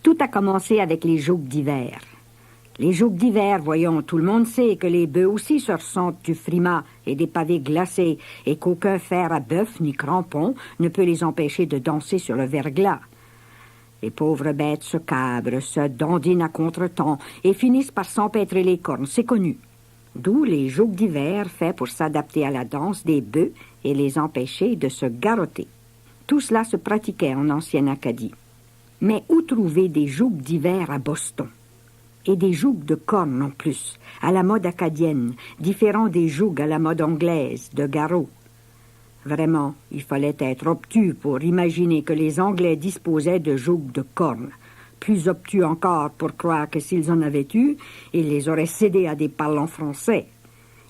Tout a commencé avec les jougs d'hiver. Les jougs d'hiver, voyons, tout le monde sait que les bœufs aussi se ressentent du frima et des pavés glacés et qu'aucun fer à bœuf ni crampon ne peut les empêcher de danser sur le verglas. Les pauvres bêtes se cabrent, se dandinent à contre-temps et finissent par s'empêtrer les cornes, c'est connu. D'où les jougs d'hiver faits pour s'adapter à la danse des bœufs et les empêcher de se garrotter. Tout cela se pratiquait en ancienne Acadie. Mais où trouver des jougs d'hiver à Boston? Et des jougs de cornes en plus, à la mode acadienne, différents des jougs à la mode anglaise, de garrot. Vraiment, il fallait être obtus pour imaginer que les Anglais disposaient de jougs de cornes. Plus obtus encore pour croire que s'ils en avaient eu, ils les auraient cédés à des parlants français.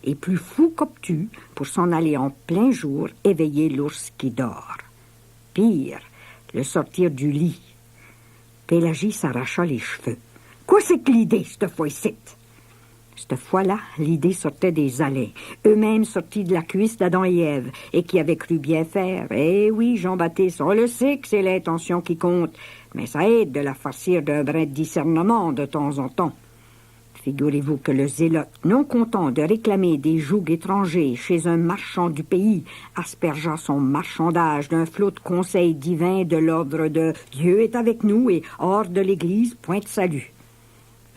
Et plus fous qu'obtus pour s'en aller en plein jour éveiller l'ours qui dort. Pire, le sortir du lit. Pélagie s'arracha les cheveux. Quoi c'est que l'idée, cette fois-ci? Cette fois-là, l'idée sortait des Alains, eux-mêmes sortis de la cuisse d'Adam et Ève, et qui avaient cru bien faire. Eh oui, Jean-Baptiste, on le sait que c'est l'intention qui compte, mais ça aide de la farcir d'un brin de discernement de temps en temps. Figurez-vous que le zélote, non content de réclamer des jougs étrangers chez un marchand du pays, aspergea son marchandage d'un flot de conseils divins de l'ordre de « Dieu est avec nous et hors de l'Église, point de salut ».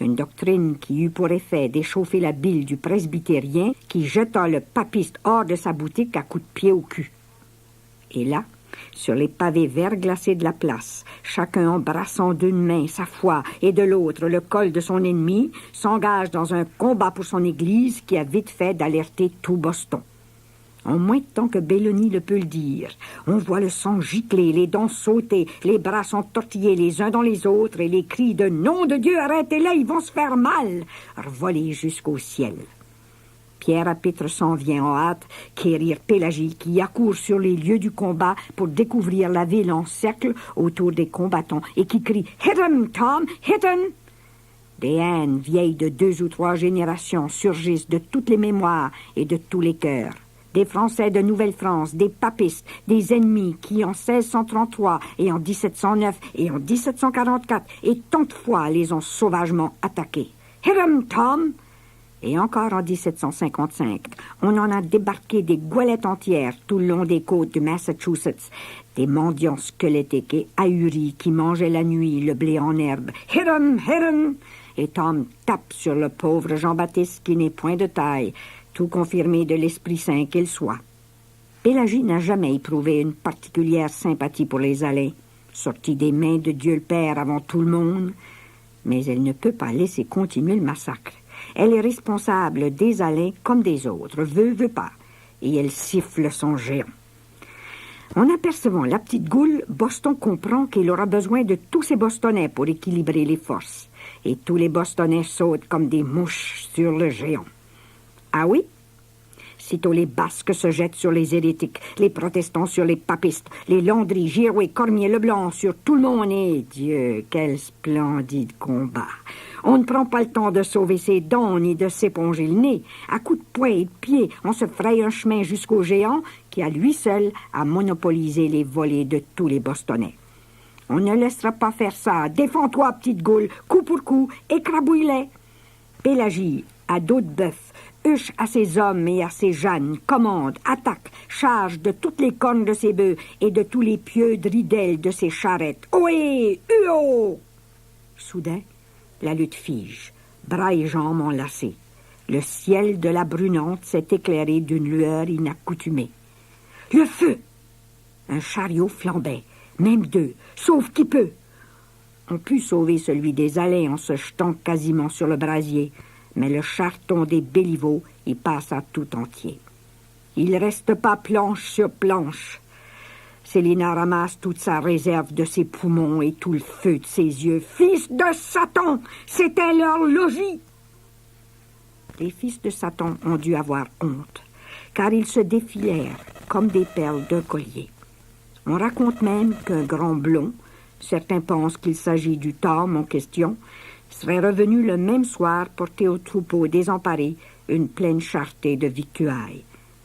Une doctrine qui eut pour effet d'échauffer la bile du presbytérien qui jeta le papiste hors de sa boutique à coups de pied au cul. Et là, sur les pavés verglacés de la place, chacun embrassant d'une main sa foi et de l'autre le col de son ennemi, s'engage dans un combat pour son église qui a vite fait d'alerter tout Boston. En moins de temps que Belloni le peut le dire, on voit le sang gicler, les dents sauter, les bras s'entortiller les uns dans les autres et les cris de « Nom de Dieu, arrêtez-les, ils vont se faire mal !» revoler jusqu'au ciel. Pierre à Pitre s'en vient en hâte quérir Pélagie qui accourt sur les lieux du combat pour découvrir la ville en cercle autour des combattants et qui crie « Hit 'em, Tom, hit 'em !» Des haines vieilles de 2 ou 3 générations surgissent de toutes les mémoires et de tous les cœurs. Des Français de Nouvelle-France, des papistes, des ennemis qui, en 1633 et en 1709 et en 1744 et tant de fois les ont sauvagement attaqués. « Hit 'em, Tom !» Et encore en 1755, on en a débarqué des goualettes entières tout le long des côtes du Massachusetts, des mendiants squelettiques et ahuris qui mangeaient la nuit le blé en herbe. « Hit 'em, hit 'em !» Et Tom tape sur le pauvre Jean-Baptiste qui n'est point de taille, tout confirmé de l'Esprit Saint qu'il soit. Pélagie n'a jamais éprouvé une particulière sympathie pour les Alains, sortis des mains de Dieu le Père avant tout le monde, mais elle ne peut pas laisser continuer le massacre. Elle est responsable des Alains comme des autres, veut pas, et elle siffle son géant. En apercevant la petite goule, Boston comprend qu'il aura besoin de tous ses Bostonnais pour équilibrer les forces, et tous les Bostonnais sautent comme des mouches sur le géant. Ah oui? Sitôt les Basques se jettent sur les hérétiques, les protestants sur les papistes, les Landry, Girouet, Cormier, Leblanc sur tout le monde. Et Dieu, quel splendide combat! On ne prend pas le temps de sauver ses dents ni de s'éponger le nez. À coups de poing et de pied, on se fraye un chemin jusqu'au géant qui, à lui seul, a monopolisé les volées de tous les Bostonnais. On ne laissera pas faire ça. Défends-toi, petite goule, coup pour coup, écrabouille-les. Pélagie, à dos de bœuf, huche à ses hommes et à ses Jeannes, commande, attaque, charge de toutes les cornes de ses bœufs et de tous les pieux de ridelles de ses charrettes. Ohé! Huo! Soudain, la lutte fige, bras et jambes enlacés. Le ciel de la Brunante s'est éclairé d'une lueur inaccoutumée. Le feu! Un chariot flambait, même 2, sauf qui peut. On put sauver celui des Alains en se jetant quasiment sur le brasier, mais le charton des Béliveaux y passa tout entier. Il reste pas planche sur planche. Célina ramasse toute sa réserve de ses poumons et tout le feu de ses yeux. Fils de Satan, c'était leur logis. Les fils de Satan ont dû avoir honte, car ils se défilèrent comme des perles d'un collier. On raconte même qu'un grand blond, certains pensent qu'il s'agit du Tom en question, serait revenu le même soir porter au troupeau désemparé une pleine charretée de victuailles.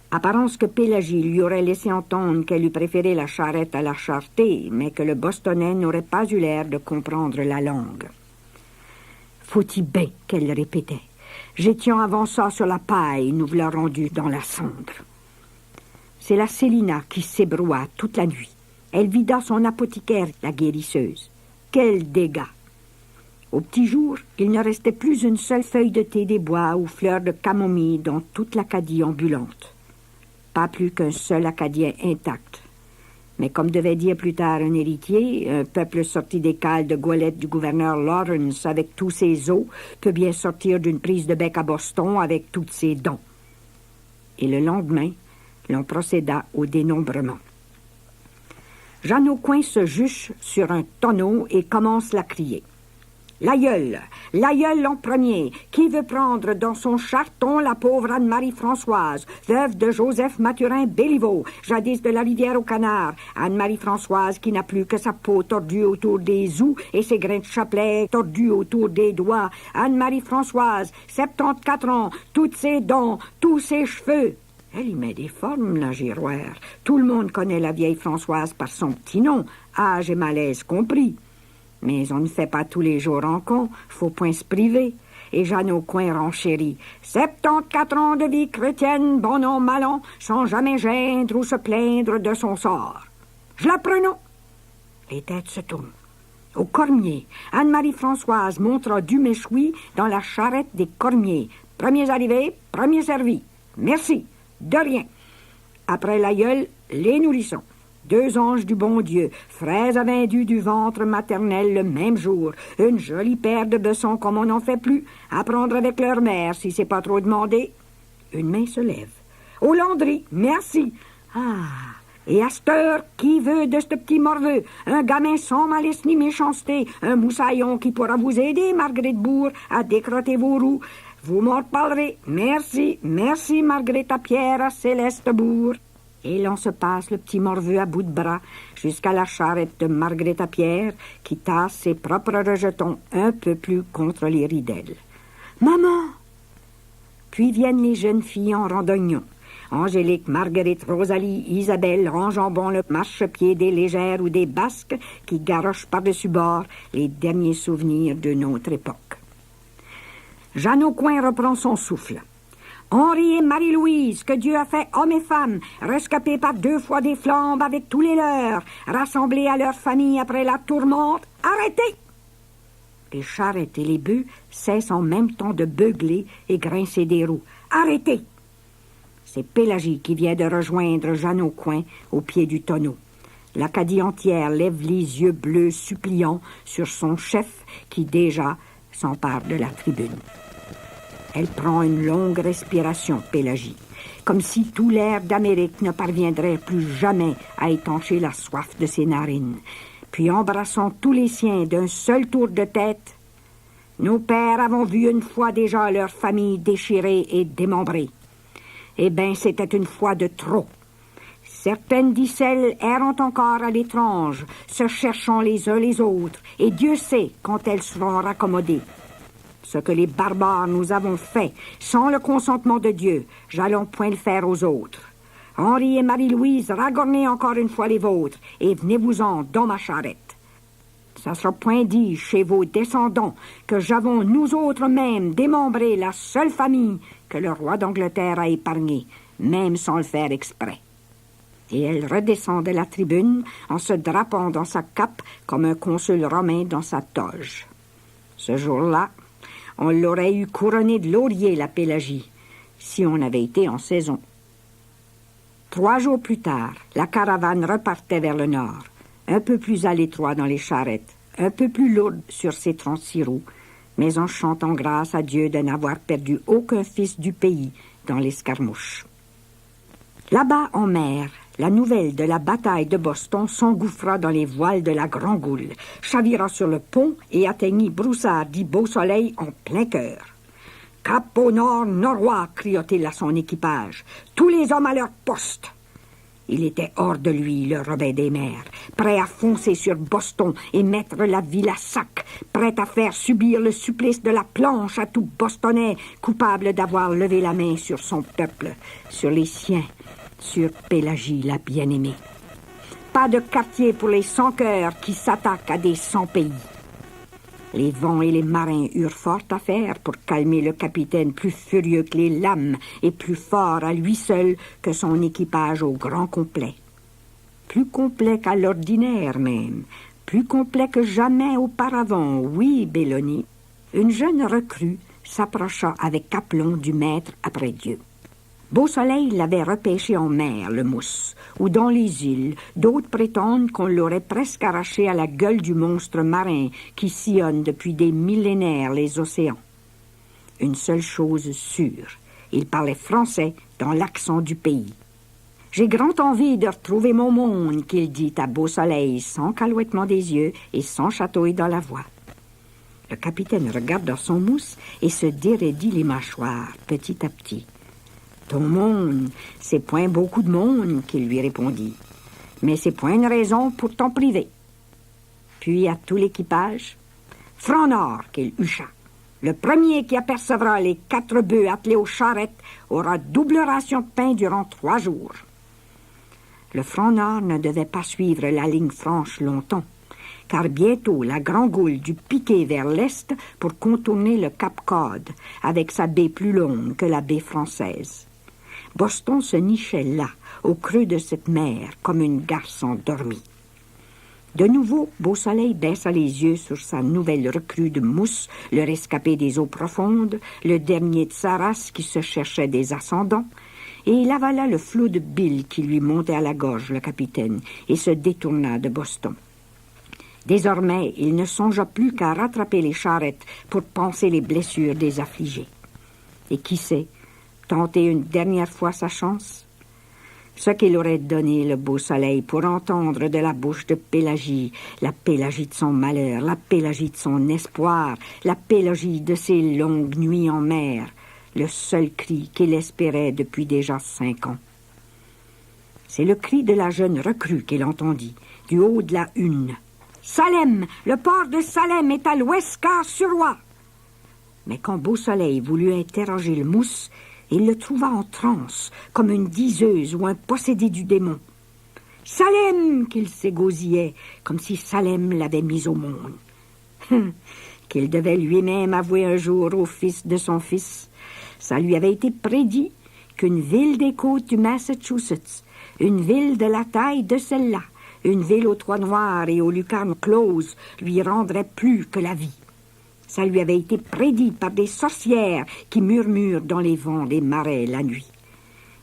Apparence que Pélagie lui aurait laissé entendre qu'elle eût préféré la charrette à la charretée, mais que le Bostonnais n'aurait pas eu l'air de comprendre la langue. Faut-il bien, qu'elle répétait. J'étions avant ça sur la paille, nous voilà rendus dans la cendre. C'est la Célina qui s'ébroua toute la nuit. Elle vida son apothicaire, la guérisseuse. Quel dégât! Au petit jour, il ne restait plus une seule feuille de thé des bois ou fleur de camomille dans toute l'Acadie ambulante. Pas plus qu'un seul Acadien intact. Mais comme devait dire plus tard un héritier, un peuple sorti des cales de Goélette du gouverneur Lawrence avec tous ses os peut bien sortir d'une prise de bec à Boston avec toutes ses dents. Et le lendemain, l'on procéda au dénombrement. Jeanne Aucoin se juche sur un tonneau et commence la crier. L'aïeul en premier, qui veut prendre dans son charton la pauvre Anne-Marie Françoise, veuve de Joseph Mathurin Béliveau, jadis de la rivière aux Canards. Anne-Marie Françoise qui n'a plus que sa peau tordue autour des os et ses grains de chapelet tordus autour des doigts. Anne-Marie Françoise, 74 ans, toutes ses dents, tous ses cheveux. Elle y met des formes, la girouère. Tout le monde connaît la vieille Françoise par son petit nom, âge et malaise compris. Mais on ne fait pas tous les jours en con, faut point se priver. Et Jeanne Aucoin renchérit. 74 ans de vie chrétienne, bon an, mal an, sans jamais geindre ou se plaindre de son sort. Je la prenons. Les têtes se tournent. Au Cormier, Anne-Marie Françoise montra du méchoui dans la charrette des Cormiers. Premiers arrivés, premiers servis. Merci, de rien. Après l'aïeul, les nourrissons. 2 anges du bon Dieu, fraises à vindus du ventre maternel le même jour. Une jolie paire de bessons comme on n'en fait plus, à prendre avec leur mère si c'est pas trop demandé. Une main se lève. Au Landry, merci. Ah, et à cette heure, qui veut de ce petit morveux? Un gamin sans malice ni méchanceté, un moussaillon qui pourra vous aider, Marguerite Bourg, à décrotter vos roues. Vous m'en reparlerez. Merci, merci, Marguerite à Pierre, à Céleste Bourg. Et l'on se passe le petit morveux à bout de bras jusqu'à la charrette de Marguerite à Pierre qui tasse ses propres rejetons un peu plus contre les ridelles. « Maman! » Puis viennent les jeunes filles en randonnion. Angélique, Marguerite, Rosalie, Isabelle enjambant le marchepied des légères ou des basques qui garochent par-dessus bord les derniers souvenirs de notre époque. Jeanne Aucoin reprend son souffle. Henri et Marie-Louise, que Dieu a fait hommes et femmes, rescapés par 2 fois des flambes avec tous les leurs, rassemblés à leur famille après la tourmente, arrêtez! Les charrettes et les bœufs cessent en même temps de beugler et grincer des roues. Arrêtez! C'est Pélagie qui vient de rejoindre Jeanne Aucoin au pied du tonneau. L'Acadie entière lève les yeux bleus suppliants sur son chef qui déjà s'empare de la tribune. Elle prend une longue respiration, Pélagie, comme si tout l'air d'Amérique ne parviendrait plus jamais à étancher la soif de ses narines. Puis, embrassant tous les siens d'un seul tour de tête, « Nos pères avons vu une fois déjà leur famille déchirée et démembrée. Eh bien, c'était une fois de trop. Certaines d'icelles errant encore à l'étrange, se cherchant les uns les autres, et Dieu sait quand elles seront raccommodées. Ce que les barbares nous avons fait, sans le consentement de Dieu, j'allons point le faire aux autres. Henri et Marie-Louise, ragornez encore une fois les vôtres, et venez-vous-en dans ma charrette. Ça sera point dit chez vos descendants que j'avons nous autres mêmes démembré la seule famille que le roi d'Angleterre a épargnée, même sans le faire exprès. Et elle redescend de la tribune en se drapant dans sa cape comme un consul romain dans sa toge. Ce jour-là, on l'aurait eu couronnée de laurier, la Pélagie, si on avait été en saison. 3 jours plus tard, la caravane repartait vers le nord, un peu plus à l'étroit dans les charrettes, un peu plus lourde sur ses 36 roues, mais en chantant grâce à Dieu de n'avoir perdu aucun fils du pays dans l'escarmouche. Là-bas en mer, la nouvelle de la bataille de Boston s'engouffra dans les voiles de la Grand Goule, chavira sur le pont et atteignit Broussard dit Beau-Soleil en plein cœur. « Cap au nord, norois !» cria-t-il à son équipage. « Tous les hommes à leur poste !» Il était hors de lui, le Robin des mers, prêt à foncer sur Boston et mettre la ville à sac, prêt à faire subir le supplice de la planche à tout Bostonnais coupable d'avoir levé la main sur son peuple, sur les siens, sur Pélagie la bien-aimée. Pas de quartier pour les sans-cœurs qui s'attaquent à des sans-pays. Les vents et les marins eurent fort à faire pour calmer le capitaine plus furieux que les lames et plus fort à lui seul que son équipage au grand complet. Plus complet qu'à l'ordinaire même, plus complet que jamais auparavant, oui, Belloni. Une jeune recrue s'approcha avec aplomb du maître après Dieu. Beausoleil l'avait repêché en mer, le mousse, ou dans les îles. D'autres prétendent qu'on l'aurait presque arraché à la gueule du monstre marin qui sillonne depuis des millénaires les océans. Une seule chose sûre, il parlait français dans l'accent du pays. « J'ai grand envie de retrouver mon monde, qu'il dit à Beausoleil, sans calouettement des yeux et sans chatouille dans la voix. » Le capitaine regarda son mousse et se déraidit les mâchoires, petit à petit. « Ton monde, c'est point beaucoup de monde, » qu'il lui répondit. « Mais c'est point une raison pour t'en priver. » Puis à tout l'équipage, « Franc-Nord » qu'il hucha. « Le premier qui apercevra les 4 bœufs attelés aux charrettes aura double ration de pain durant 3 jours. » Le Franc-Nord ne devait pas suivre la ligne franche longtemps, car bientôt la Grand Goule dut piquer vers l'est pour contourner le Cap Cod, avec sa baie plus longue que la baie française. Boston se nichait là, au creux de cette mer, comme une garce endormie. De nouveau, Beausoleil baissa les yeux sur sa nouvelle recrue de mousse, le rescapé des eaux profondes, le dernier de sa race qui se cherchait des ascendants, et il avala le flot de bile qui lui montait à la gorge, le capitaine, et se détourna de Boston. Désormais, il ne songea plus qu'à rattraper les charrettes pour panser les blessures des affligés. Et qui sait, tenter une dernière fois sa chance? Ce qu'il aurait donné, le Beausoleil, pour entendre de la bouche de Pélagie, la Pélagie de son malheur, la Pélagie de son espoir, la Pélagie de ses longues nuits en mer, le seul cri qu'il espérait depuis déjà 5 ans. C'est le cri de la jeune recrue qu'il entendit, du haut de la hune. « Salem! Le port de Salem est à l'ouest quart sur Roi! » Mais quand Beausoleil voulut interroger le mousse, il le trouva en transe, comme une diseuse ou un possédé du démon. « Salem !» qu'il s'égosillait, comme si Salem l'avait mis au monde. Qu'il devait lui-même avouer un jour au fils de son fils. Ça lui avait été prédit qu'une ville des côtes du Massachusetts, une ville de la taille de celle-là, une ville aux toits noirs et aux lucarnes closes, lui rendrait plus que la vie. Ça lui avait été prédit par des sorcières qui murmurent dans les vents des marais la nuit.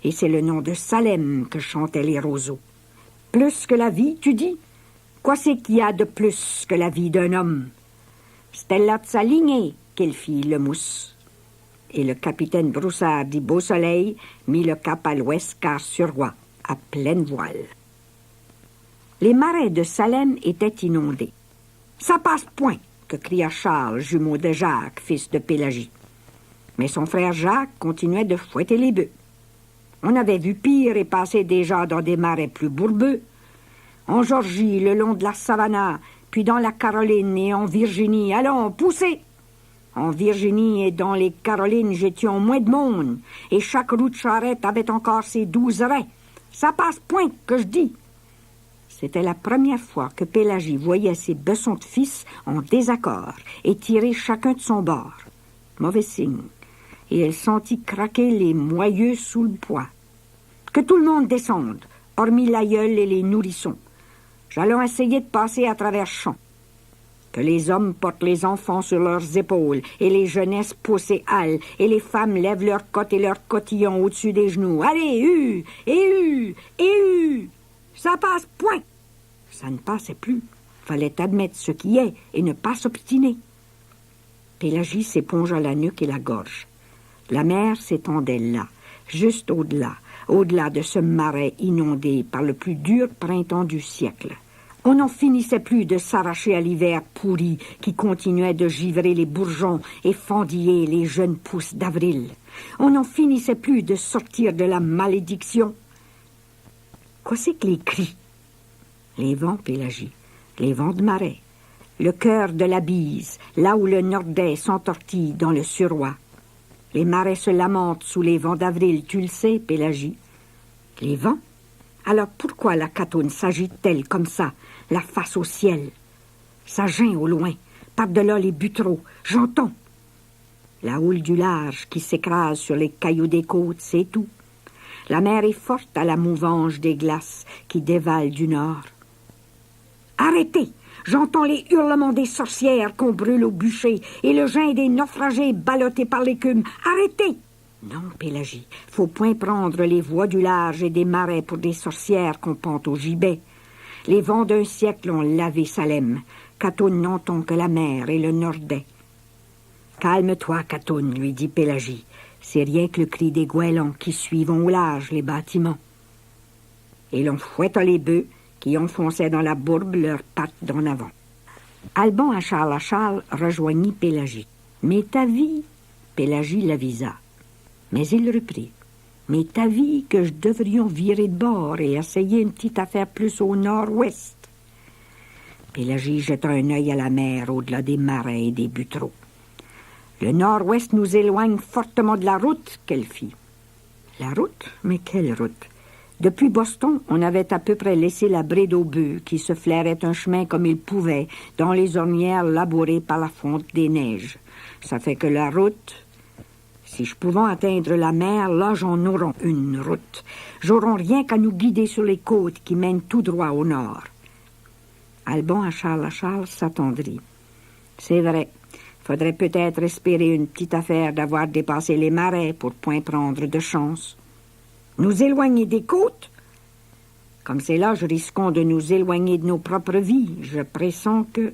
Et c'est le nom de Salem que chantaient les roseaux. Plus que la vie, tu dis? Quoi c'est qu'il y a de plus que la vie d'un homme? C'était là de sa lignée qu'il fit le mousse. Et le capitaine Broussard dit Beausoleil mit le cap à l'ouest quart sur Roi, à pleine voile. Les marais de Salem étaient inondés. « Ça passe point !» que cria Charles, jumeau de Jacques, fils de Pélagie. Mais son frère Jacques continuait de fouetter les bœufs. On avait vu pire et passé déjà dans des marais plus bourbeux. En Georgie, le long de la Savannah, puis dans la Caroline et en Virginie. Allons, poussez! En Virginie et dans les Carolines, j'étions moins de monde, et chaque roue de charrette avait encore ses 12 raies. Ça passe point que je dis. C'était la première fois que Pélagie voyait ses bessons de fils en désaccord et tirer chacun de son bord. Mauvais signe. Et elle sentit craquer les moyeux sous le poids. Que tout le monde descende, hormis l'aïeul et les nourrissons. J'allons essayer de passer à travers champs. Que les hommes portent les enfants sur leurs épaules, et les jeunesses poussent et halent, et les femmes lèvent leurs cottes et leurs cotillons au-dessus des genoux. Allez, ça passe, point! Ça ne passait plus. Fallait admettre ce qui est et ne pas s'obstiner. Pélagie s'épongea la nuque et la gorge. La mer s'étendait là, juste au-delà de ce marais inondé par le plus dur printemps du siècle. On n'en finissait plus de s'arracher à l'hiver pourri qui continuait de givrer les bourgeons et fendiller les jeunes pousses d'avril. On n'en finissait plus de sortir de la malédiction. Quoi c'est que les cris? Les vents, Pélagie, les vents de marais, le cœur de la bise, là où le nordais s'entortille dans le suroît. Les marais se lamentent sous les vents d'avril, tu le sais, Pélagie. Les vents? Alors pourquoi la catoune s'agite-t-elle comme ça, la face au ciel? Ça geint au loin, par-delà les butereaux, j'entends. La houle du large qui s'écrase sur les cailloux des côtes, c'est tout. La mer est forte à la mouvange des glaces qui dévalent du nord. Arrêtez! J'entends les hurlements des sorcières qu'on brûle au bûcher et le geint des naufragés ballottés par l'écume. Arrêtez! Non, Pélagie, faut point prendre les voies du large et des marais pour des sorcières qu'on pend au gibet. Les vents d'un siècle ont lavé Salem. Catoune n'entend que la mer et le nordais. Calme-toi, Catoune, lui dit Pélagie. C'est rien que le cri des goélands qui suivent au large les bâtiments. Et l'on fouetta les bœufs qui enfonçaient dans la bourbe leurs pattes d'en avant. Alban à Charles rejoignit Pélagie. « Mais ta vie... » Pélagie l'avisa. Mais il reprit. « Mais ta vie que je devrions virer de bord et essayer une petite affaire plus au nord-ouest. » Pélagie jeta un œil à la mer au-delà des marais et des butereaux. Le nord-ouest nous éloigne fortement de la route qu'elle fit. La route? Mais quelle route? Depuis Boston, on avait à peu près laissé la bride aux bœufs qui se flairait un chemin comme ils pouvaient dans les ornières labourées par la fonte des neiges. Ça fait que la route... Si je pouvais atteindre la mer, là j'en aurais une route. J'aurais rien qu'à nous guider sur les côtes qui mènent tout droit au nord. Alban à Charles s'attendrit. C'est vrai, faudrait peut-être espérer une petite affaire d'avoir dépassé les marais pour point prendre de chance. Nous éloigner des côtes? Comme c'est là, je risquons de nous éloigner de nos propres vies. Je pressens que...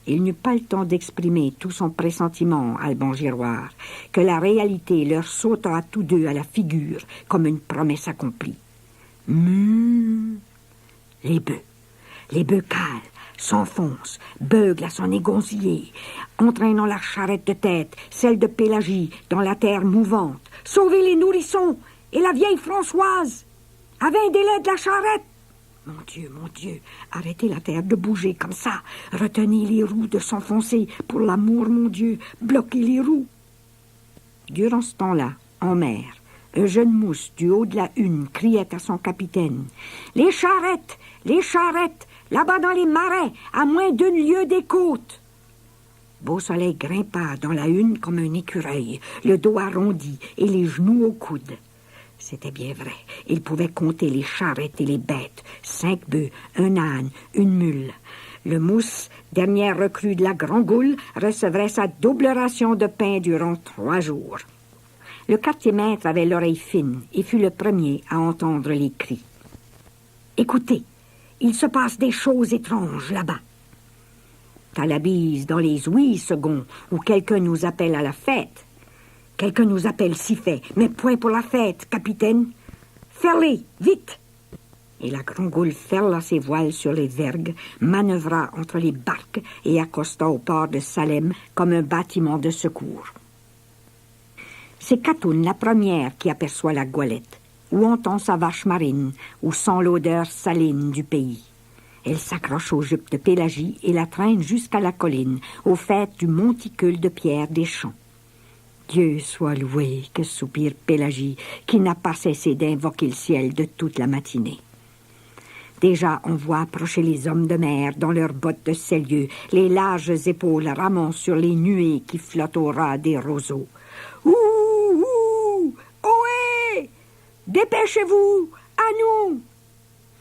Il n'eut pas le temps d'exprimer tout son pressentiment, Alban Giroir, que la réalité leur sauta à tous deux à la figure comme une promesse accomplie. Les bœufs câlent, s'enfoncent, beuglent à son égoncier, entraînant la charrette de tête, celle de Pélagie, dans la terre mouvante. Sauvez les nourrissons et la vieille Françoise! Avec un délai de la charrette! Mon Dieu, arrêtez la terre de bouger comme ça. Retenez les roues de s'enfoncer. Pour l'amour, mon Dieu, bloquez les roues. Durant ce temps-là, en mer, un jeune mousse du haut de la hune criait à son capitaine. « Les charrettes! Là-bas dans les marais, à moins d'une lieue des côtes! » Beausoleil grimpa dans la hune comme un écureuil, le dos arrondi et les genoux aux coudes. C'était bien vrai. Il pouvait compter les charrettes et les bêtes. 5 bœufs, un âne, une mule. Le mousse, dernière recrue de la Grand-Goule, recevrait sa double ration de pain durant 3 jours. Le quartier-maître avait l'oreille fine et fut le premier à entendre les cris. « Écoutez, il se passe des choses étranges là-bas. » T'as la bise dans les ouïes, second, où quelqu'un nous appelle à la fête. Quelqu'un nous appelle si fait, mais point pour la fête, capitaine. Ferlez, vite! Et la Grand-Goule ferla ses voiles sur les vergues, manœuvra entre les barques et accosta au port de Salem comme un bâtiment de secours. C'est Catoune la première qui aperçoit la Goélette, ou entend sa vache marine, ou sent l'odeur saline du pays. Elle s'accroche aux jupes de Pélagie et la traîne jusqu'à la colline, au fait du monticule de pierre des champs. Dieu soit loué, que soupire Pélagie, qui n'a pas cessé d'invoquer le ciel de toute la matinée. Déjà, on voit approcher les hommes de mer dans leurs bottes de cellieux, les larges épaules ramant sur les nuées qui flottent au ras des roseaux. « Ouh! Ohé! Dépêchez-vous! À nous! »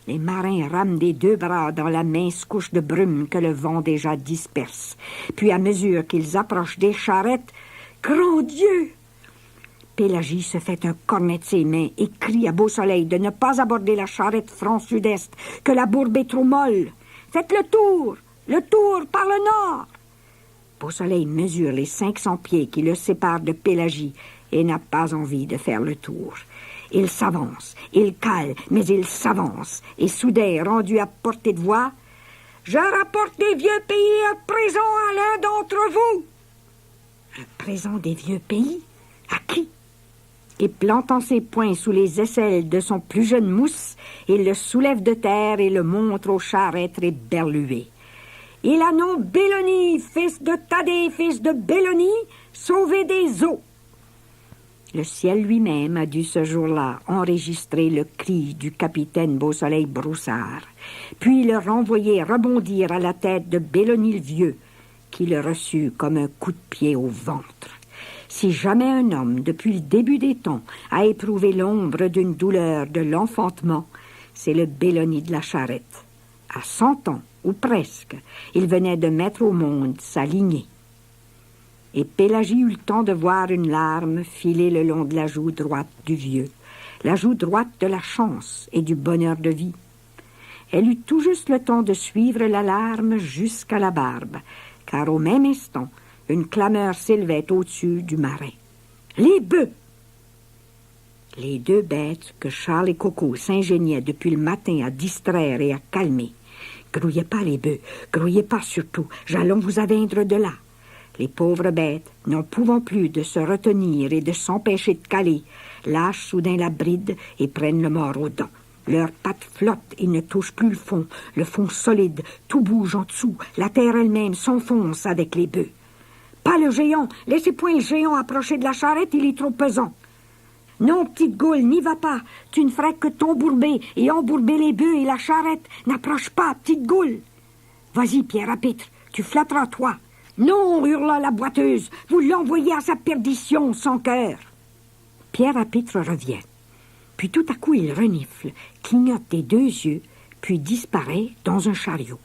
Les marins rament des 2 bras dans la mince couche de brume que le vent déjà disperse. Puis, à mesure qu'ils approchent des charrettes, grand Dieu! Pélagie se fait un cornet de ses mains et crie à Beausoleil de ne pas aborder la charrette franc-sud-est, que la bourbe est trop molle. Faites le tour par le nord. Beausoleil mesure les 500 pieds qui le séparent de Pélagie et n'a pas envie de faire le tour. Il s'avance, il cale, mais il s'avance, et soudain, rendu à portée de voix, « Je rapporte des vieux pays un présent à l'un d'entre vous. » Un présent des vieux pays? À qui? Et plantant ses poings sous les aisselles de son plus jeune mousse, il le soulève de terre et le montre aux charrettes éberluées. « Il a nom Béloni, fils de Thaddée, fils de Béloni, sauvé des eaux. » Le ciel lui-même a dû ce jour-là enregistrer le cri du capitaine Beausoleil Broussard, puis le renvoyer rebondir à la tête de Bélony le Vieux, qui le reçut comme un coup de pied au ventre. Si jamais un homme, depuis le début des temps, a éprouvé l'ombre d'une douleur de l'enfantement, c'est le Bélony de la Charrette. À 100 ans, ou presque, il venait de mettre au monde sa lignée. Et Pélagie eut le temps de voir une larme filer le long de la joue droite du vieux, la joue droite de la chance et du bonheur de vie. Elle eut tout juste le temps de suivre la larme jusqu'à la barbe, car au même instant, une clameur s'élevait au-dessus du marais. Les bœufs! Les deux bêtes que Charles et Coco s'ingéniaient depuis le matin à distraire et à calmer. Grouillez pas les bœufs, grouillez pas surtout, j'allons vous aviendre de là. Les pauvres bêtes, n'en pouvant plus de se retenir et de s'empêcher de caler, lâchent soudain la bride et prennent le mort aux dents. Leurs pattes flottent et ne touchent plus le fond solide, tout bouge en dessous, la terre elle-même s'enfonce avec les bœufs. Pas le géant, laissez point le géant approcher de la charrette, il est trop pesant. Non, petite goule, n'y va pas, tu ne ferais que t'embourber et embourber les bœufs et la charrette. N'approche pas, petite goule. Vas-y, Pierre à Pitre, tu flatteras toi. Non, hurla la boiteuse, vous l'envoyez à sa perdition, sans cœur. Pierre à Pitre revient. Puis tout à coup, il renifle, clignote des deux yeux, puis disparaît dans un chariot.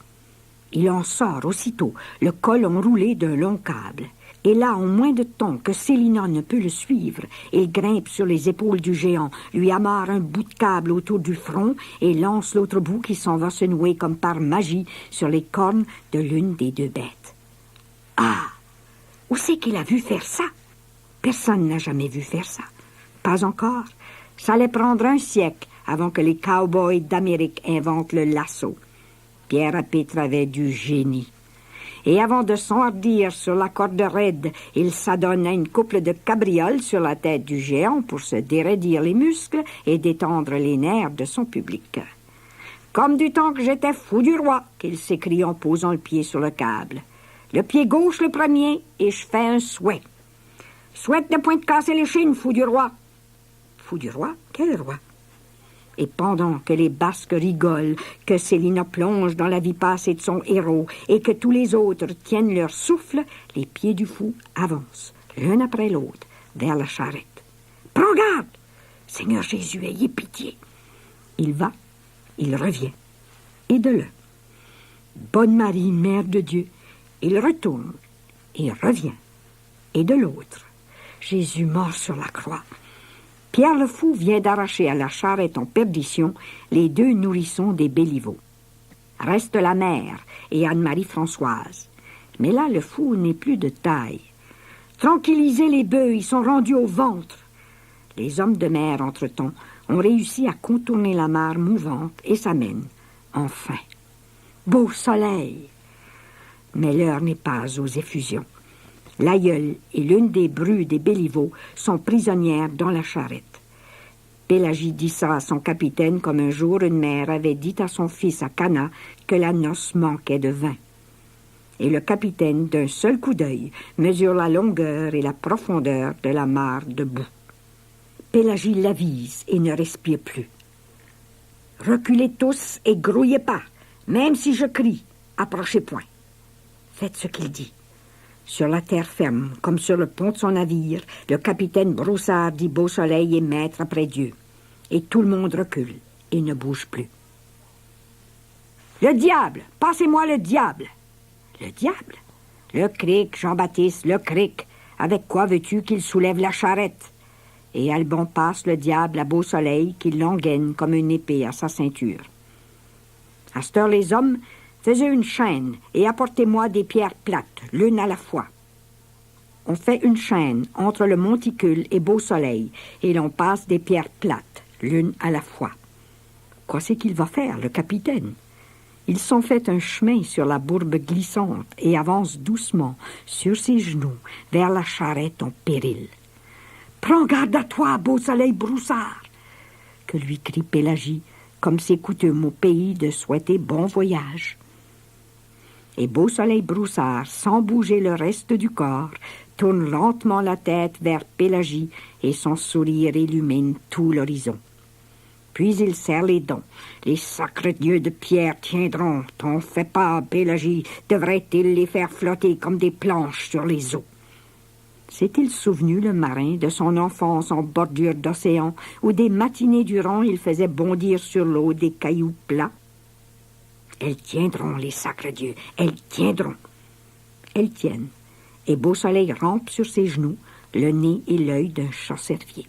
Il en sort aussitôt, le col enroulé d'un long câble. Et là, en moins de temps que Célina ne peut le suivre, il grimpe sur les épaules du géant, lui amarre un bout de câble autour du front et lance l'autre bout qui s'en va se nouer comme par magie sur les cornes de l'une des deux bêtes. Ah! Où c'est qu'il a vu faire ça? Personne n'a jamais vu faire ça. Pas encore. Ça allait prendre un siècle avant que les cow-boys d'Amérique inventent le lasso. Pierre à Pitre avait du génie. Et avant de s'enhardir sur la corde raide, il s'adonne à une couple de cabrioles sur la tête du géant pour se déraidir les muscles et détendre les nerfs de son public. Comme du temps que j'étais fou du roi, qu'il s'écrie en posant le pied sur le câble. Le pied gauche le premier, et je fais un souhait. Souhaite de point de casser les chines, fou du roi. Fou du roi? Quel roi? Et pendant que les Basques rigolent, que Célina plonge dans la vie passée de son héros et que tous les autres tiennent leur souffle, les pieds du fou avancent, l'un après l'autre, vers la charrette. « Prends garde! Seigneur Jésus, ayez pitié! » Il va, il revient, et de là. Bonne Marie, Mère de Dieu, il retourne, et revient, et de l'autre. Jésus mort sur la croix. Pierre le Fou vient d'arracher à la charrette en perdition les deux nourrissons des Béliveaux. Reste la mère et Anne-Marie Françoise. Mais là, le fou n'est plus de taille. Tranquillisez les bœufs, ils sont rendus au ventre. Les hommes de mer, entre-temps, ont réussi à contourner la mare mouvante et s'amènent, enfin. Beau soleil! Mais l'heure n'est pas aux effusions. L'aïeul et l'une des brues des Béliveaux sont prisonnières dans la charrette. Pélagie dit ça à son capitaine comme un jour une mère avait dit à son fils à Cana que la noce manquait de vin. Et le capitaine, d'un seul coup d'œil, mesure la longueur et la profondeur de la mare de boue. Pélagie l'avise et ne respire plus. « Reculez tous et grouillez pas, même si je crie, approchez point. » Faites ce qu'il dit. Sur la terre ferme, comme sur le pont de son navire, le capitaine Broussard dit Beausoleil est maître après Dieu. Et tout le monde recule et ne bouge plus. « Le diable! Passez-moi le diable! »« Le diable? Le cric, Jean-Baptiste, le cric! Avec quoi veux-tu qu'il soulève la charrette? » Et Alban passe le diable à Beausoleil qui l'engaine comme une épée à sa ceinture. À cette heure, les hommes, faisez une chaîne et apportez-moi des pierres plates, l'une à la fois. On fait une chaîne entre le monticule et Beausoleil et l'on passe des pierres plates, l'une à la fois. Quoi c'est qu'il va faire, le capitaine? Ils sont fait un chemin sur la bourbe glissante et avancent doucement, sur ses genoux, vers la charrette en péril. « Prends garde à toi, Beausoleil Broussard !» que lui crie Pélagie, comme c'est coutume au pays de souhaiter bon voyage. Et Beausoleil Broussard, sans bouger le reste du corps, tourne lentement la tête vers Pélagie et son sourire illumine tout l'horizon. Puis il serre les dents. Les sacres dieux de pierre tiendront. T'en fais pas, Pélagie. Devrait-il les faire flotter comme des planches sur les eaux? S'est-il souvenu, le marin, de son enfance en bordure d'océan, où des matinées durant il faisait bondir sur l'eau des cailloux plats? Elles tiendront, les sacres dieux, elles tiendront. Elles tiennent, et Beau Soleil rampe sur ses genoux, le nez et l'œil d'un chasseur-cervier.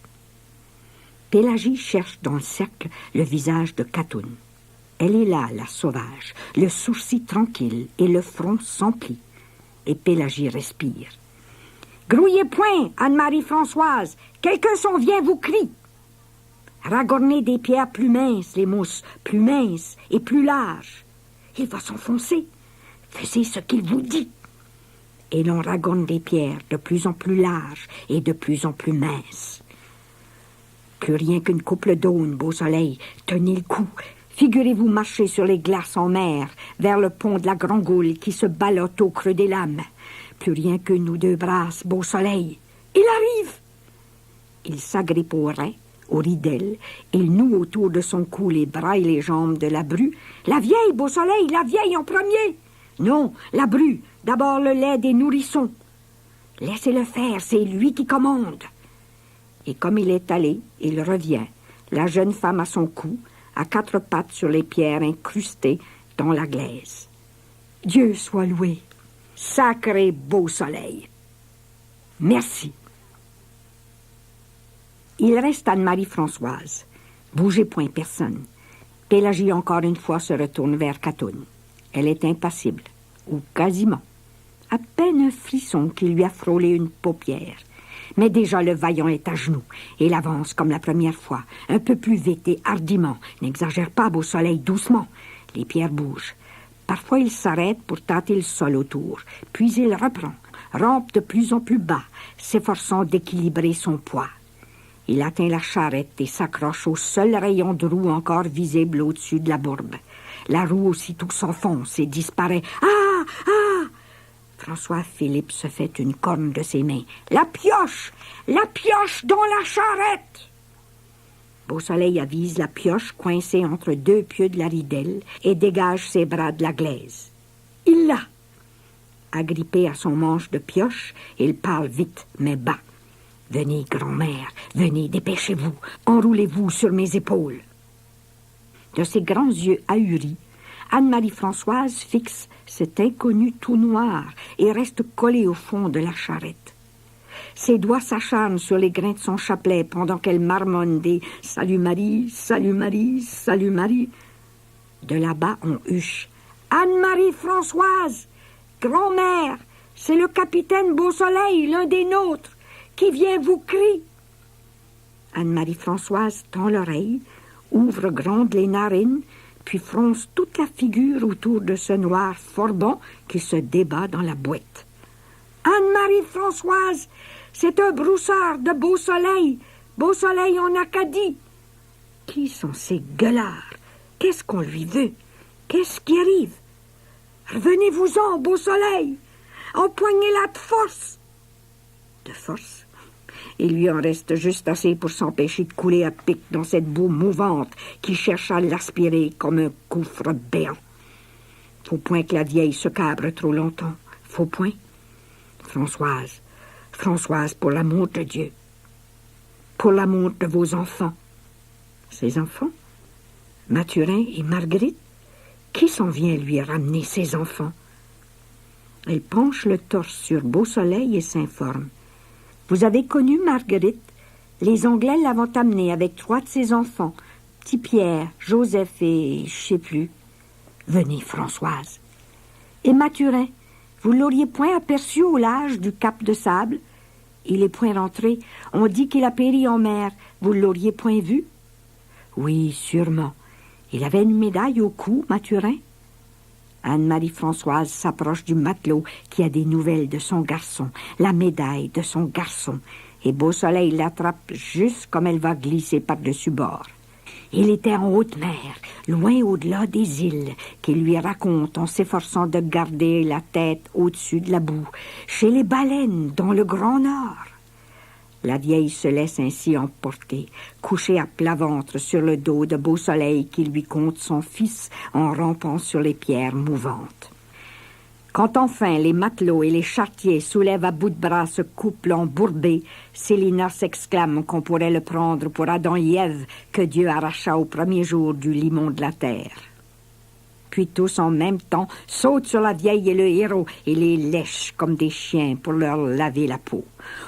Pélagie cherche dans le cercle le visage de Catoune. Elle est là, la sauvage, le sourcil tranquille et le front sans pli. Et Pélagie respire. « Grouillez point, Anne-Marie-Françoise, quelqu'un s'en vient vous crie. Ragornez des pierres plus minces, les mousses, plus minces et plus larges. Il va s'enfoncer. Faisez ce qu'il vous dit. » Et l'on ragorne des pierres de plus en plus larges et de plus en plus minces. Plus rien qu'une couple d'aunes, Beau Soleil, tenez le coup. Figurez-vous marcher sur les glaces en mer, vers le pont de la Grand-Goule qui se ballotte au creux des lames. Plus rien qu'une ou deux brasses, Beau Soleil. Il arrive! Il s'agrippe au rais, au ridel, il noue autour de son cou les bras et les jambes de la bru. La vieille, Beau Soleil, la vieille en premier! Non, la bru, d'abord le lait des nourrissons. Laissez-le faire, c'est lui qui commande. Et comme il est allé, il revient, la jeune femme à son cou, à quatre pattes sur les pierres incrustées dans la glaise. Dieu soit loué! Sacré Beau Soleil! Merci! Il reste Anne-Marie-Françoise. Bougez point personne. Pélagie encore une fois se retourne vers Catoune. Elle est impassible, ou quasiment. À peine un frisson qui lui a frôlé une paupière. Mais déjà le vaillant est à genoux. Il avance comme la première fois, un peu plus vite et hardiment. N'exagère pas, Beau Soleil, doucement. Les pierres bougent. Parfois il s'arrête pour tâter le sol autour. Puis il reprend, rampe de plus en plus bas, s'efforçant d'équilibrer son poids. Il atteint la charrette et s'accroche au seul rayon de roue encore visible au-dessus de la bourbe. La roue aussitôt s'enfonce et disparaît. Ah! Ah! François-Philippe se fait une corne de ses mains. La pioche! La pioche dans la charrette! Beau Soleil avise la pioche coincée entre deux pieux de la ridelle et dégage ses bras de la glaise. Il l'a! Agrippé à son manche de pioche, il parle vite mais bas. « Venez, grand-mère, venez, dépêchez-vous, enroulez-vous sur mes épaules. » De ses grands yeux ahuris, Anne-Marie-Françoise fixe cet inconnu tout noir et reste collée au fond de la charrette. Ses doigts s'acharnent sur les grains de son chapelet pendant qu'elle marmonne des « Salut Marie, salut Marie, salut Marie ». De là-bas, on huche. « Anne-Marie-Françoise, grand-mère, c'est le capitaine Beau Soleil, l'un des nôtres, qui vient vous crier. » Anne-Marie-Françoise tend l'oreille, ouvre grandes les narines, puis fronce toute la figure autour de ce noir forbon qui se débat dans la boîte. « Anne-Marie-Françoise, c'est un broussard de Beau Soleil en Acadie. » Qui sont ces gueulards? Qu'est-ce qu'on lui veut? Qu'est-ce qui arrive? Revenez-vous-en, Beau Soleil! Empoignez-la de force! De force? Il lui en reste juste assez pour s'empêcher de couler à pic dans cette boue mouvante qui cherche à l'aspirer comme un gouffre béant. Faut point que la vieille se cabre trop longtemps. Faut point. Françoise, Françoise, pour l'amour de Dieu. Pour l'amour de vos enfants. Ses enfants? Mathurin et Marguerite? Qui s'en vient lui ramener ses enfants? Elle penche le torse sur Beau Soleil et s'informe. Vous avez connu Marguerite? Les Anglais l'avant amenée avec 3 de ses enfants, petit Pierre, Joseph et je sais plus. Venez, Françoise. Et Mathurin, vous l'auriez point aperçu au large du Cap de Sable? Il est point rentré. On dit qu'il a péri en mer. Vous l'auriez point vu? Oui, sûrement. Il avait une médaille au cou, Mathurin. Anne-Marie-Françoise s'approche du matelot qui a des nouvelles de son garçon, la médaille de son garçon, et Beau Soleil l'attrape juste comme elle va glisser par-dessus bord. Il était en haute mer, loin au-delà des îles, qu'il lui raconte en s'efforçant de garder la tête au-dessus de la boue, chez les baleines dans le Grand Nord. La vieille se laisse ainsi emporter, couchée à plat ventre sur le dos de Beau Soleil qui lui conte son fils en rampant sur les pierres mouvantes. Quand enfin les matelots et les charretiers soulèvent à bout de bras ce couple embourbé, Célina s'exclame qu'on pourrait le prendre pour Adam et Ève que Dieu arracha au premier jour du limon de la terre. Puis tous en même temps sautent sur la vieille et le héros et les lèchent comme des chiens pour leur laver la peau.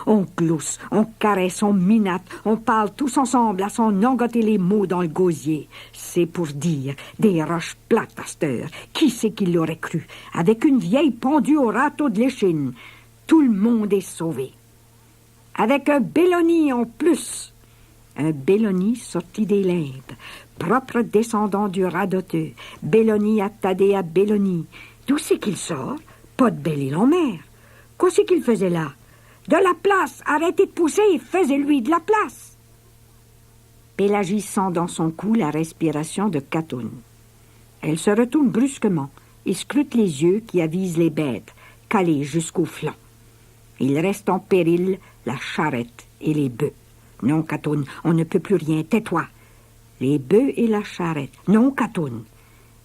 On glousse, on caresse, on minatte, on parle tous ensemble à s'en engotter les mots dans le gosier. C'est pour dire des roches plates à cette heure. Qui c'est qui l'aurait cru? Avec une vieille pendue au râteau de l'échine. Tout le monde est sauvé. Avec un Belloni en plus. Un Belloni sorti des limbes, propre descendant du radoteux, Belloni attardé à Belloni. D'où c'est qu'il sort? Pas de Belle-Île en mer. Quoi c'est qu'il faisait là? De la place! Arrêtez de pousser! Faisez-lui de la place! Pélagie sent dans son cou la respiration de Catoune. Elle se retourne brusquement et scrute les yeux qui avisent les bêtes, calées jusqu'au flanc. Il reste en péril la charrette et les bœufs. Non, Catoune, on ne peut plus rien. Tais-toi. Les bœufs et la charrette. Non, Catoune.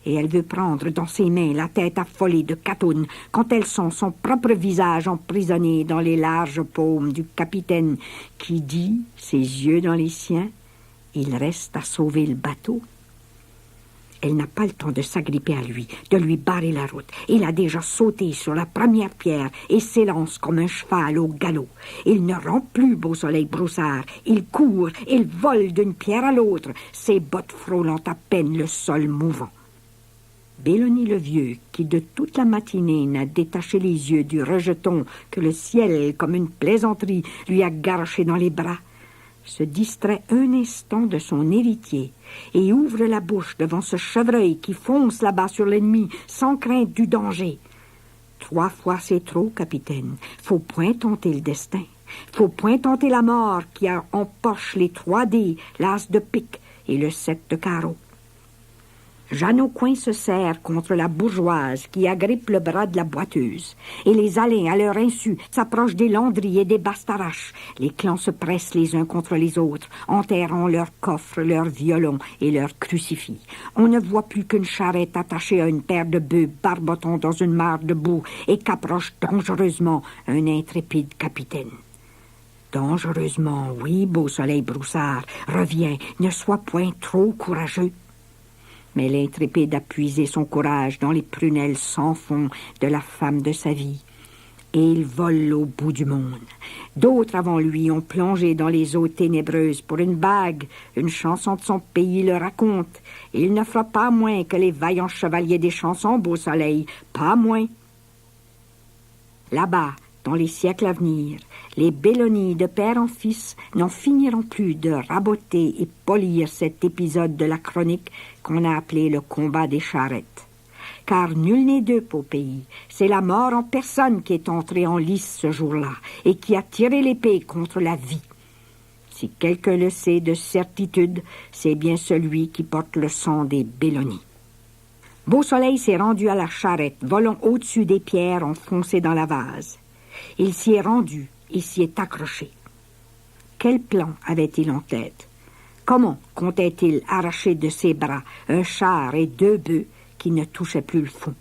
Et elle veut prendre dans ses mains la tête affolée de Catoune quand elle sent son propre visage emprisonné dans les larges paumes du capitaine qui dit, ses yeux dans les siens, « Il reste à sauver le bateau ». Elle n'a pas le temps de s'agripper à lui, de lui barrer la route. Il a déjà sauté sur la première pierre et s'élance comme un cheval au galop. Il ne rampe plus, Beau Soleil Broussard. Il court, il vole d'une pierre à l'autre, ses bottes frôlant à peine le sol mouvant. Belloni le vieux, qui de toute la matinée n'a détaché les yeux du rejeton que le ciel, comme une plaisanterie, lui a garoché dans les bras, se distrait un instant de son héritier et ouvre la bouche devant ce chevreuil qui fonce là-bas sur l'ennemi sans crainte du danger. 3 fois c'est trop, capitaine. Faut point tenter le destin. Faut point tenter la mort qui a en poche les 3 dés, l'as de pique et le 7 de carreau. Jeanne au coin se serre contre la bourgeoise qui agrippe le bras de la boiteuse. Et les Alains, à leur insu, s'approchent des Landry et des Bastarache. Les clans se pressent les uns contre les autres, enterrant leurs coffres, leurs violons et leurs crucifix. On ne voit plus qu'une charrette attachée à une paire de bœufs barbotant dans une mare de boue et qu'approche dangereusement un intrépide capitaine. Dangereusement, oui, Beau Soleil Broussard, reviens, ne sois point trop courageux. Mais l'intrépide a puisé son courage dans les prunelles sans fond de la femme de sa vie. Et il vole au bout du monde. D'autres avant lui ont plongé dans les eaux ténébreuses pour une bague. Une chanson de son pays le raconte. Il ne fera pas moins que les vaillants chevaliers des chansons, Beau Soleil, pas moins. Là-bas, dans les siècles à venir, les Belloni de père en fils n'en finiront plus de raboter et polir cet épisode de la chronique qu'on a appelé le combat des charrettes. Car nul n'est dupe au pays. C'est la mort en personne qui est entrée en lice ce jour-là et qui a tiré l'épée contre la vie. Si quelqu'un le sait de certitude, c'est bien celui qui porte le sang des Belloni. Beau Soleil s'est rendu à la charrette, volant au-dessus des pierres enfoncées dans la vase. Il s'y est rendu et s'y est accroché. Quel plan avait-il en tête? Comment comptait-il arracher de ses bras un char et 2 bœufs qui ne touchaient plus le fond?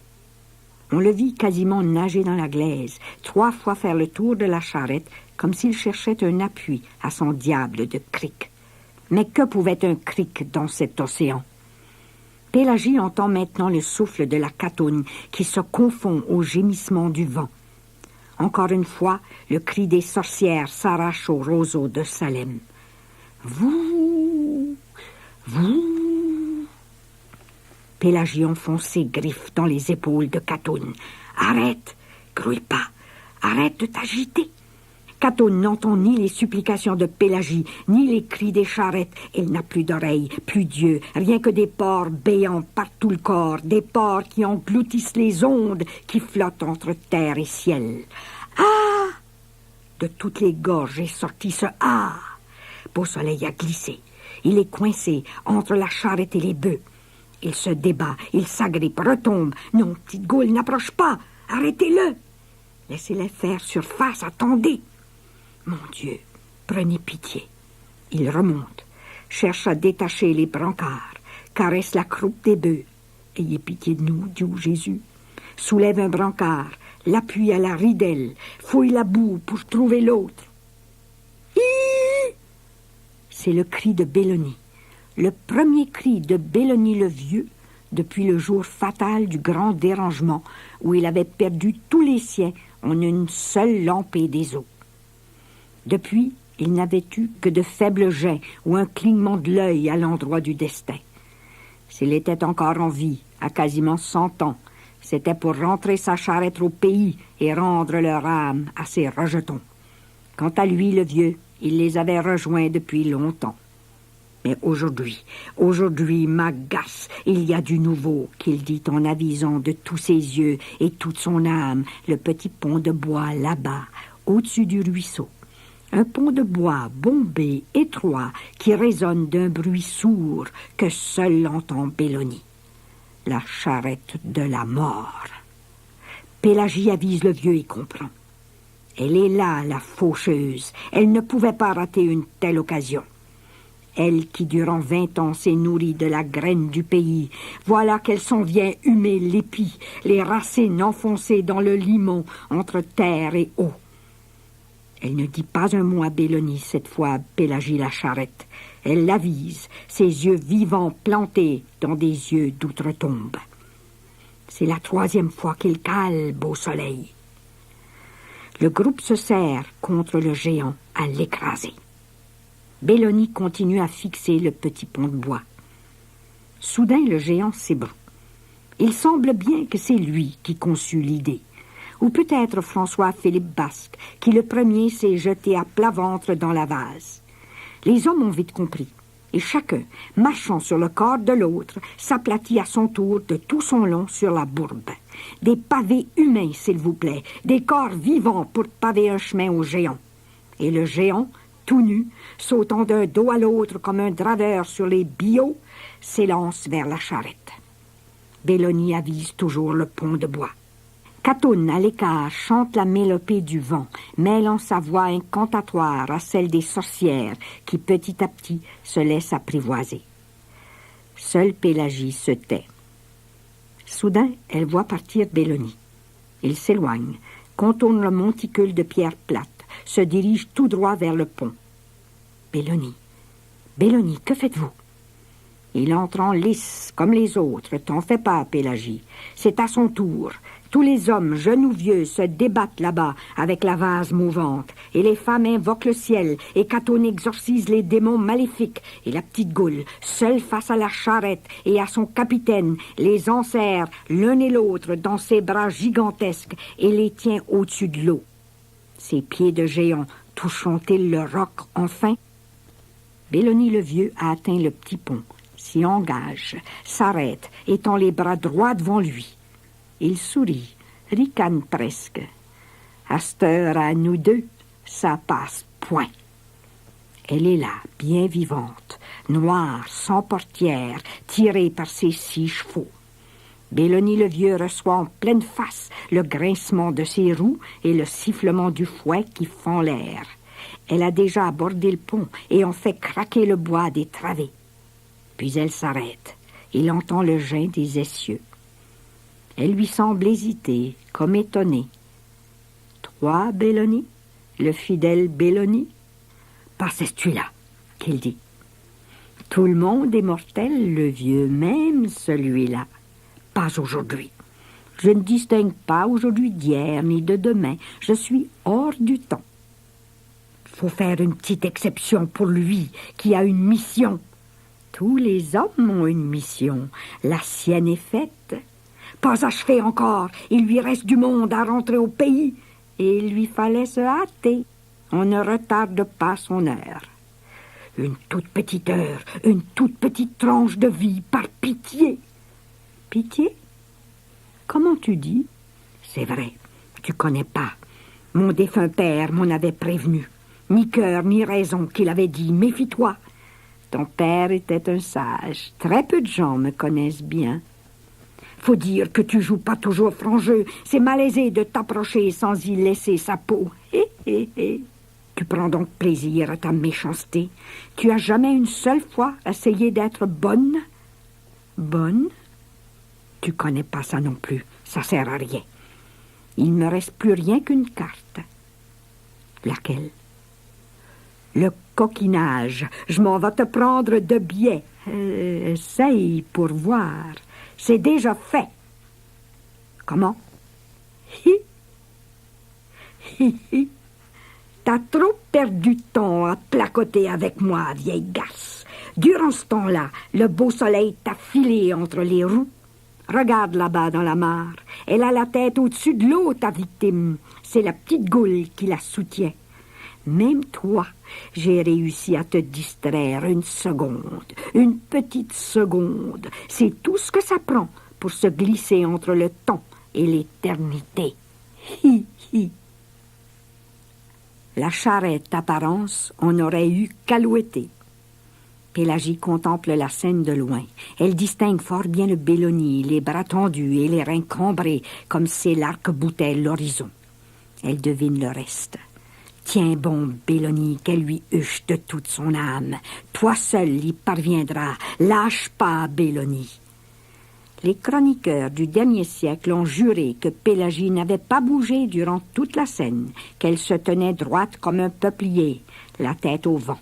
On le vit quasiment nager dans la glaise, 3 fois faire le tour de la charrette, comme s'il cherchait un appui à son diable de cric. Mais que pouvait un cric dans cet océan? Pélagie entend maintenant le souffle de la Catoune qui se confond au gémissement du vent. Encore une fois, le cri des sorcières s'arrache au roseau de Salem. Vous, vous. Pélagie enfonce ses griffes dans les épaules de Catoune. Arrête, grouille pas, arrête de t'agiter. Catoune n'entend ni les supplications de Pélagie, ni les cris des charrettes. Elle n'a plus d'oreilles, plus d'yeux, rien que des pores béants par tout le corps, des pores qui engloutissent les ondes qui flottent entre terre et ciel. Ah! De toutes les gorges est sorti ce « ah ». Beau Soleil a glissé. Il est coincé entre la charrette et les bœufs. Il se débat, il s'agrippe, retombe. Non, petite Goule, n'approche pas. Arrêtez-le. Laissez-les faire surface, attendez. Mon Dieu, prenez pitié. Il remonte, cherche à détacher les brancards, caresse la croupe des bœufs. Ayez pitié de nous, dit Jésus. Soulève un brancard, l'appuie à la ridelle, fouille la boue pour trouver l'autre. Hi! C'est le cri de Belloni, le premier cri de Belloni le Vieux depuis le jour fatal du grand dérangement où il avait perdu tous les siens en une seule lampée des eaux. Depuis, il n'avait eu que de faibles jets ou un clignement de l'œil à l'endroit du destin. S'il était encore en vie, à quasiment 100 ans, c'était pour rentrer sa charrette au pays et rendre leur âme à ses rejetons. Quant à lui, le vieux, il les avait rejoints depuis longtemps. Mais aujourd'hui m'agace, il y a du nouveau, qu'il dit en avisant de tous ses yeux et toute son âme le petit pont de bois là-bas, au-dessus du ruisseau. Un pont de bois bombé, étroit, qui résonne d'un bruit sourd que seul entend Belloni. La charrette de la mort. Pélagie avise le vieux et comprend. Elle est là, la faucheuse. Elle ne pouvait pas rater une telle occasion. Elle qui, durant 20 ans, s'est nourrie de la graine du pays, voilà qu'elle s'en vient humer l'épi, les racines enfoncées dans le limon entre terre et eau. Elle ne dit pas un mot à Belloni, cette fois à Pélagie la charrette. Elle l'avise, ses yeux vivants plantés dans des yeux d'outre-tombe. C'est la 3e fois qu'il cale, beau soleil. Le groupe se serre contre le géant à l'écraser. Belloni continue à fixer le petit pont de bois. Soudain, le géant s'ébroue. Il semble bien que c'est lui qui conçut l'idée. Ou peut-être François-Philippe Basque, qui le premier s'est jeté à plat ventre dans la vase. Les hommes ont vite compris, et chacun, marchant sur le corps de l'autre, s'aplatit à son tour de tout son long sur la bourbe. Des pavés humains, s'il vous plaît, des corps vivants pour paver un chemin au géant. Et le géant, tout nu, sautant d'un dos à l'autre comme un draveur sur les billots, s'élance vers la charrette. Belloni avise toujours le pont de bois. Catoune, à l'écart, chante la mélopée du vent, mêlant sa voix incantatoire à celle des sorcières qui, petit à petit, se laissent apprivoiser. Seule Pélagie se tait. Soudain, elle voit partir Belloni. Il s'éloigne, contourne le monticule de pierre plate, se dirige tout droit vers le pont. Belloni, que faites-vous? Il entre en lice, comme les autres. T'en fais pas, Pélagie. C'est à son tour. Tous les hommes, jeunes ou vieux, se débattent là-bas avec la vase mouvante, et les femmes invoquent le ciel, et Catoune exorcise les démons maléfiques, et la petite Goule, seule face à la charrette et à son capitaine, les enserre l'un et l'autre dans ses bras gigantesques et les tient au-dessus de l'eau. Ses pieds de géant toucheront-ils le roc enfin? Belloni le Vieux a atteint le petit pont, s'y engage, s'arrête, étend les bras droits devant lui. Il sourit, ricane presque. À cette heure, à nous deux, ça passe point. Elle est là, bien vivante, noire, sans portière, tirée par ses 6 chevaux. Belloni le Vieux reçoit en pleine face le grincement de ses roues et le sifflement du fouet qui fend l'air. Elle a déjà abordé le pont et en fait craquer le bois des travées. Puis elle s'arrête. Il entend le gein des essieux. Elle lui semble hésiter, comme étonnée. « Toi, Belloni, le fidèle Belloni? »« Pas c'est celui-là, qu'il dit. »« Tout le monde est mortel, le vieux, même celui-là. Pas aujourd'hui. Je ne distingue pas aujourd'hui d'hier ni de demain. Je suis hors du temps. Faut faire une petite exception pour lui, qui a une mission. Tous les hommes ont une mission. La sienne est faite. Pas achevé encore. Il lui reste du monde à rentrer au pays. Et il lui fallait se hâter. On ne retarde pas son heure. Une toute petite heure, une toute petite tranche de vie, par pitié. Pitié? Comment tu dis? C'est vrai, tu connais pas. Mon défunt père m'en avait prévenu. Ni cœur, ni raison qu'il avait dit, méfie-toi. Ton père était un sage. Très peu de gens me connaissent bien. Faut dire que tu joues pas toujours franc jeu. C'est malaisé de t'approcher sans y laisser sa peau. Hé, hé, hé. Tu prends donc plaisir à ta méchanceté. Tu as jamais une seule fois essayé d'être bonne? Bonne? Tu connais pas ça non plus. Ça sert à rien. Il ne me reste plus rien qu'une carte. Laquelle? Le coquinage. Je m'en vais te prendre de biais. Essaye pour voir. C'est déjà fait. Comment? Hi! Hi, hi. T'as trop perdu de temps à placoter avec moi, vieille garce. Durant ce temps-là, le beau soleil t'a filé entre les roues. Regarde là-bas dans la mare. Elle a la tête au-dessus de l'eau, ta victime. C'est la petite goule qui la soutient. Même toi, j'ai réussi à te distraire une seconde, une petite seconde. C'est tout ce que ça prend pour se glisser entre le temps et l'éternité. Hi, hi. La charrette apparence, on aurait eu qu'alouetter. Pélagie contemple la scène de loin. Elle distingue fort bien le Belloni, les bras tendus et les reins cambrés, comme c'est l'arc-bouteille l'horizon. Elle devine le reste. Tiens bon, Belloni, qu'elle lui huche de toute son âme. Toi seul y parviendras. Lâche pas, Belloni. Les chroniqueurs du dernier siècle ont juré que Pélagie n'avait pas bougé durant toute la scène, qu'elle se tenait droite comme un peuplier, la tête au vent.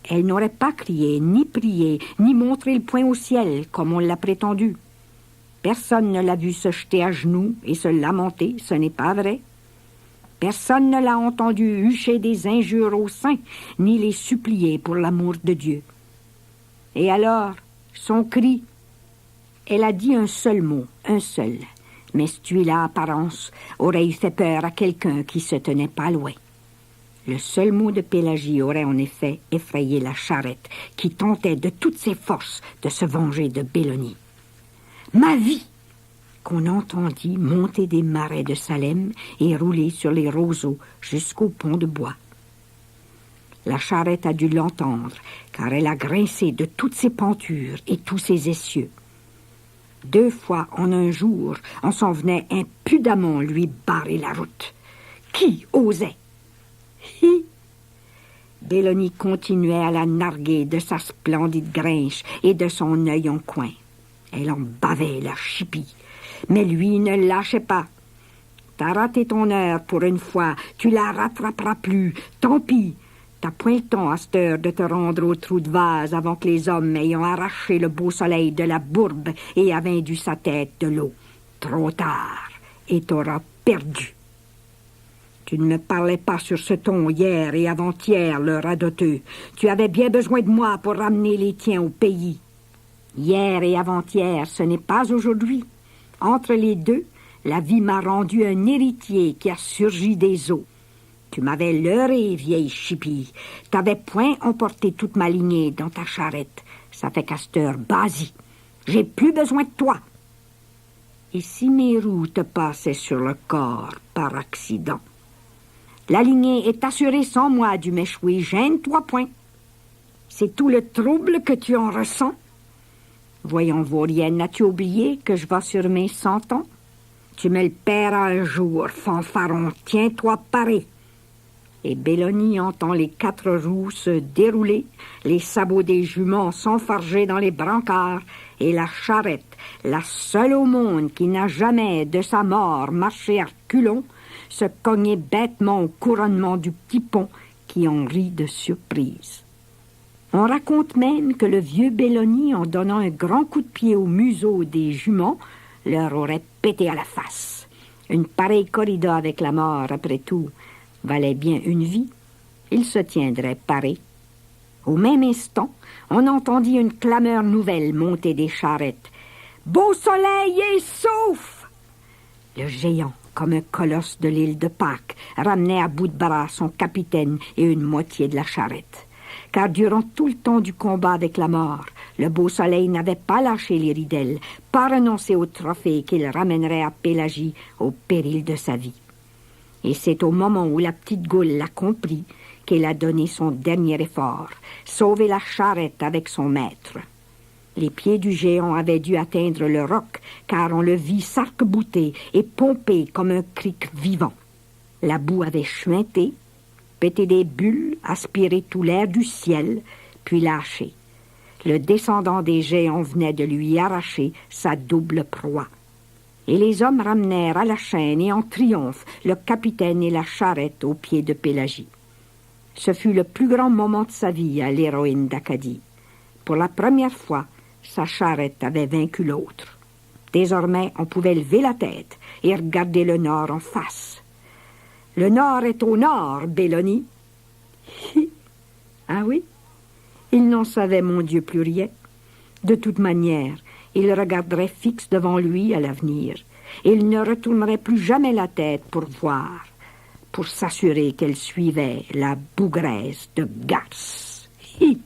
Elle n'aurait pas crié, ni prié, ni montré le poing au ciel, comme on l'a prétendu. Personne ne l'a vu se jeter à genoux et se lamenter, ce n'est pas vrai. Personne ne l'a entendu hucher des injures aux saints, ni les supplier pour l'amour de Dieu. Et alors, son cri, elle a dit un seul mot, un seul, mais celui-là, apparence, aurait eu fait peur à quelqu'un qui se tenait pas loin. Le seul mot de Pélagie aurait en effet effrayé la charrette, qui tentait de toutes ses forces de se venger de Belloni. Ma vie! Qu'on entendit monter des marais de Salem et rouler sur les roseaux jusqu'au pont de bois. La charrette a dû l'entendre, car elle a grincé de toutes ses pentures et tous ses essieux. 2 fois en un jour, on s'en venait impudemment lui barrer la route. Qui osait? Hi! Belloni continuait à la narguer de sa splendide grinche et de son œil en coin. Elle en bavait, la chipie. Mais lui ne lâchait pas. T'as raté ton heure pour une fois, tu la rattraperas plus. Tant pis, t'as point le temps à cette heure de te rendre au trou de vase avant que les hommes ayant arraché le beau soleil de la bourbe et avindu sa tête de l'eau. Trop tard, et t'auras perdu. Tu ne me parlais pas sur ce ton hier et avant-hier, le radoteux. Tu avais bien besoin de moi pour ramener les tiens au pays. Hier et avant-hier, ce n'est pas aujourd'hui. Entre les deux, la vie m'a rendu un héritier qui a surgi des eaux. Tu m'avais leurré, vieille chipie. T'avais point emporté toute ma lignée dans ta charrette. Ça fait qu'à cette heure, basi. J'ai plus besoin de toi. Et si mes roues te passaient sur le corps par accident? La lignée est assurée sans moi du m'échouer. Gêne-toi point. C'est tout le trouble que tu en ressens. Voyons, Vaurienne, as-tu oublié que je vais sur mes 100 ans? Tu me le paieras un jour, fanfaron. Tiens-toi paré. Et Belloni entend les 4 roues se dérouler, les sabots des juments s'enfarger dans les brancards, et la charrette, la seule au monde qui n'a jamais de sa mort marché à reculons, se cogner bêtement au couronnement du petit pont qui en rit de surprise. On raconte même que le vieux Belloni, en donnant un grand coup de pied au museau des juments, leur aurait pété à la face. Une pareille corrida avec la mort, après tout, valait bien une vie. Il se tiendrait paré. Au même instant, on entendit une clameur nouvelle monter des charrettes. « Beau soleil et sauf !» Le géant, comme un colosse de l'île de Pâques, ramenait à bout de bras son capitaine et une moitié de la charrette. Car durant tout le temps du combat avec la mort, le beau soleil n'avait pas lâché les ridelles, pas renoncé au trophée qu'il ramènerait à Pélagie au péril de sa vie. Et c'est au moment où la petite goule l'a compris qu'elle a donné son dernier effort, sauver la charrette avec son maître. Les pieds du géant avaient dû atteindre le roc, car on le vit s'arc-bouter et pomper comme un cric vivant. La boue avait chuinté, pété des bulles, aspiré tout l'air du ciel, puis lâché. Le descendant des géants venait de lui arracher sa double proie. Et les hommes ramenèrent à la chaîne et en triomphe le capitaine et la charrette aux pieds de Pélagie. Ce fut le plus grand moment de sa vie à l'héroïne d'Acadie. Pour la première fois, sa charrette avait vaincu l'autre. Désormais, on pouvait lever la tête et regarder le nord en face. Le nord est au nord, Bélonie. Ah oui? Il n'en savait, mon Dieu, plus rien. De toute manière, il regarderait fixe devant lui à l'avenir. Il ne retournerait plus jamais la tête pour voir, pour s'assurer qu'elle suivait la bougresse de Garce. Hi!